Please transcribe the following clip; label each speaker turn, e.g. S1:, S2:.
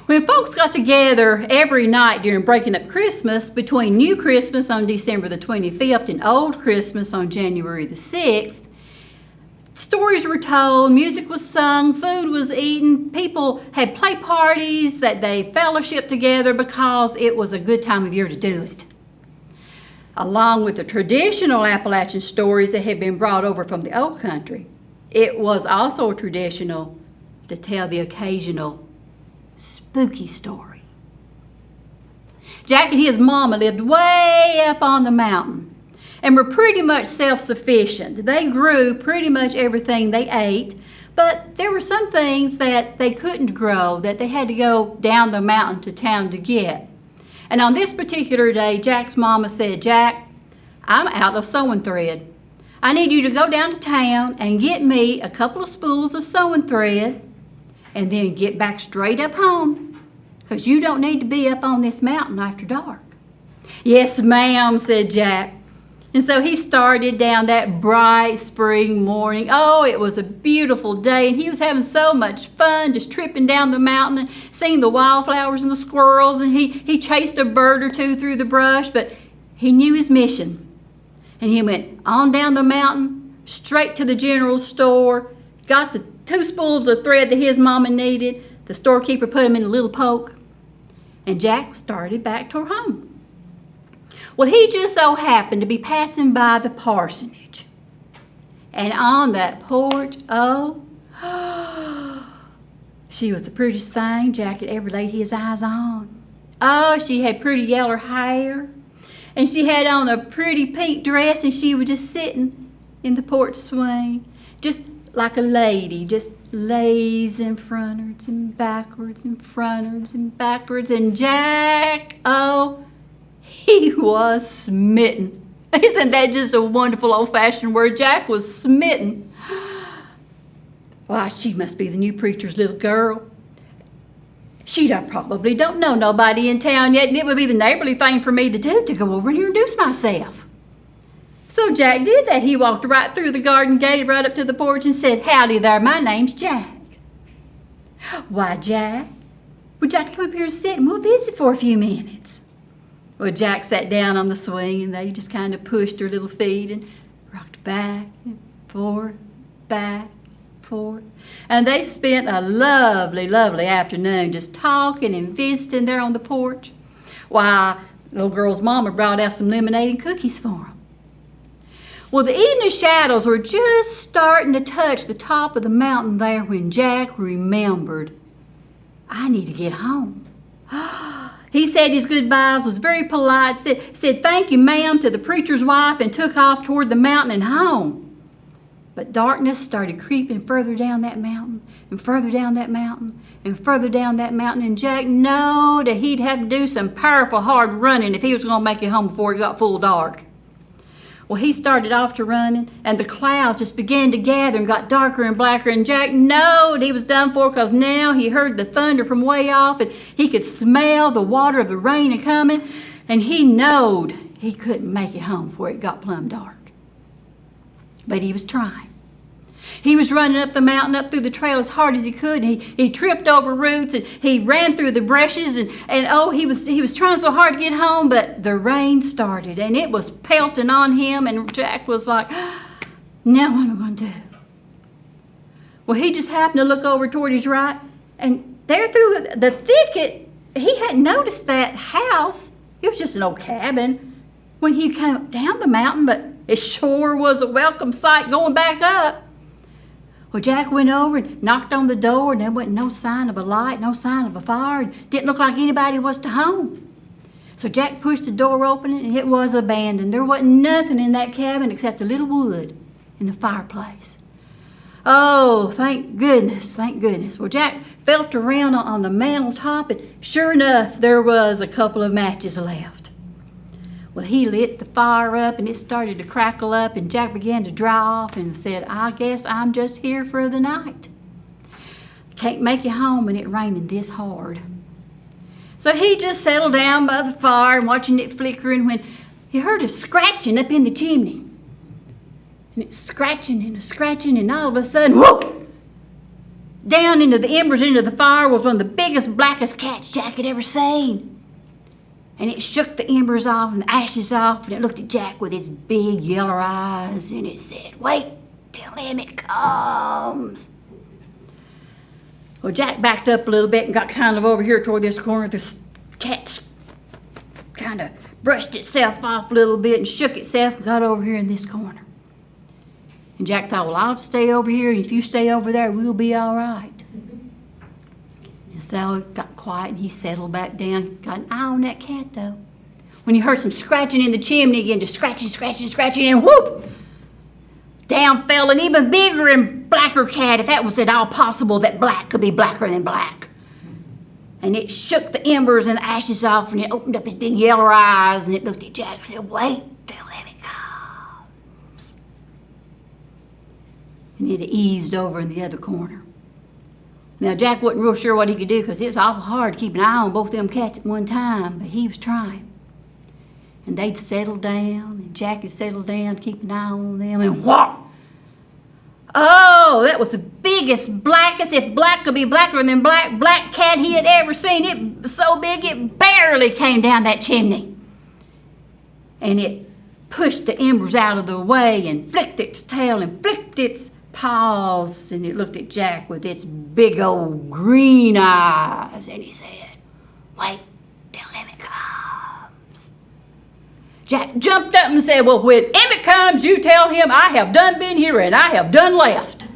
S1: When folks got together every night during breaking up Christmas, between New Christmas on December the 25th and Old Christmas on January the 6th, stories were told, music was sung, food was eaten, people had play parties, that they fellowshiped together because it was a good time of year to do it. Along with the traditional Appalachian stories that had been brought over from the old country, it was also traditional to tell the occasional spooky story. Jack and his mama lived way up on the mountain and were pretty much self-sufficient. They grew pretty much everything they ate, but there were some things that they couldn't grow, that they had to go down the mountain to town to get. And on this particular day, Jack's mama said, "Jack, I'm out of sewing thread. I need you to go down to town and get me a couple of spools of sewing thread and then get back straight up home, because you don't need to be up on this mountain after dark." "Yes, ma'am," said Jack. And so he started down that bright spring morning. Oh, it was a beautiful day, and he was having so much fun just tripping down the mountain and seeing the wildflowers and the squirrels, and he chased a bird or two through the brush, but he knew his mission. And he went on down the mountain, straight to the general store, got the 2 spools of thread that his mama needed. The storekeeper put them in a little poke, and Jack started back toward home. Well, he just so happened to be passing by the parsonage. And on that porch, she was the prettiest thing Jack had ever laid his eyes on. Oh, she had pretty yellow hair, and she had on a pretty pink dress, and she was just sitting in the porch swing, just like a lady, just lazing frontwards and backwards and frontwards and backwards. And Jack, he was smitten. Isn't that just a wonderful old-fashioned word? Jack was smitten. Why, she must be the new preacher's little girl. She probably don't know nobody in town yet, and it would be the neighborly thing for me to do to go over and introduce myself. So Jack did that. He walked right through the garden gate, right up to the porch, and said, "Howdy there, my name's Jack." "Why, Jack, would you like to come up here and sit, and we'll visit for a few minutes?" Well, Jack sat down on the swing, and they just kind of pushed her little feet and rocked back and forth, back, forth. And they spent a lovely, lovely afternoon just talking and visiting there on the porch. Why, the little girl's mama brought out some lemonade and cookies for them. Well, the evening shadows were just starting to touch the top of the mountain there when Jack remembered, "I need to get home." He said his goodbyes, was very polite, said "Thank you, ma'am" to the preacher's wife, and took off toward the mountain and home. But darkness started creeping further down that mountain, and further down that mountain, and further down that mountain, and Jack knew that he'd have to do some powerful hard running if he was going to make it home before it got full dark. Well, he started off to running, and the clouds just began to gather and got darker and blacker, and Jack knowed he was done for, because now he heard the thunder from way off, and he could smell the water of the rain a-coming, and he knowed he couldn't make it home before it got plumb dark. But he was trying. He was running up the mountain, up through the trail as hard as he could, and he tripped over roots, and he ran through the brushes, and he was trying so hard to get home, but the rain started, and it was pelting on him, and Jack was like, "Now what am I going to do?" Well, he just happened to look over toward his right, and there through the thicket, he hadn't noticed that house. It was just an old cabin when he came down the mountain, but it sure was a welcome sight going back up. Well, Jack went over and knocked on the door, and there wasn't no sign of a light, no sign of a fire, and didn't look like anybody was to home. So Jack pushed the door open, and it was abandoned. There wasn't nothing in that cabin except a little wood in the fireplace. Oh, thank goodness, thank goodness. Well, Jack felt around on the mantel top, and sure enough, there was a couple of matches left. Well, he lit the fire up, and it started to crackle up, and Jack began to dry off and said, "I guess I'm just here for the night. Can't make it home when it's raining this hard." So he just settled down by the fire and watching it flickering when he heard a scratching up in the chimney. And it's scratching and a scratching, and all of a sudden, whoop! down into the embers, into the fire, was one of the biggest, blackest cats Jack had ever seen. And it shook the embers off and the ashes off, and it looked at Jack with its big yellow eyes, and it said, "Wait till Emmett comes." Well, Jack backed up a little bit and got kind of over here toward this corner. This cat kind of brushed itself off a little bit and shook itself and got over here in this corner. And Jack thought, well, I'll stay over here, and if you stay over there, we'll be all right. And so it got quiet, and he settled back down. Got an eye on that cat, though. When he heard some scratching in the chimney again, just scratching, scratching, scratching, and whoop! Down fell an even bigger and blacker cat, if that was at all possible that black could be blacker than black. And it shook the embers and the ashes off, and it opened up its big yellow eyes, and it looked at Jack and said, "Wait till Emmett comes." And it eased over in the other corner. Now, Jack wasn't real sure what he could do, because it was awful hard to keep an eye on both them cats at one time, but he was trying. And they'd settled down, and Jack had settled down to keep an eye on them, and whop! Oh, that was the biggest, blackest, if black could be blacker than black cat he had ever seen. It was so big it barely came down that chimney. And it pushed the embers out of the way and flicked its tail and flicked its paws, and it looked at Jack with its big old green eyes, and he said, "Wait till Emmett comes." Jack jumped up and said, "Well, when Emmett comes, you tell him I have done been here and I have done left."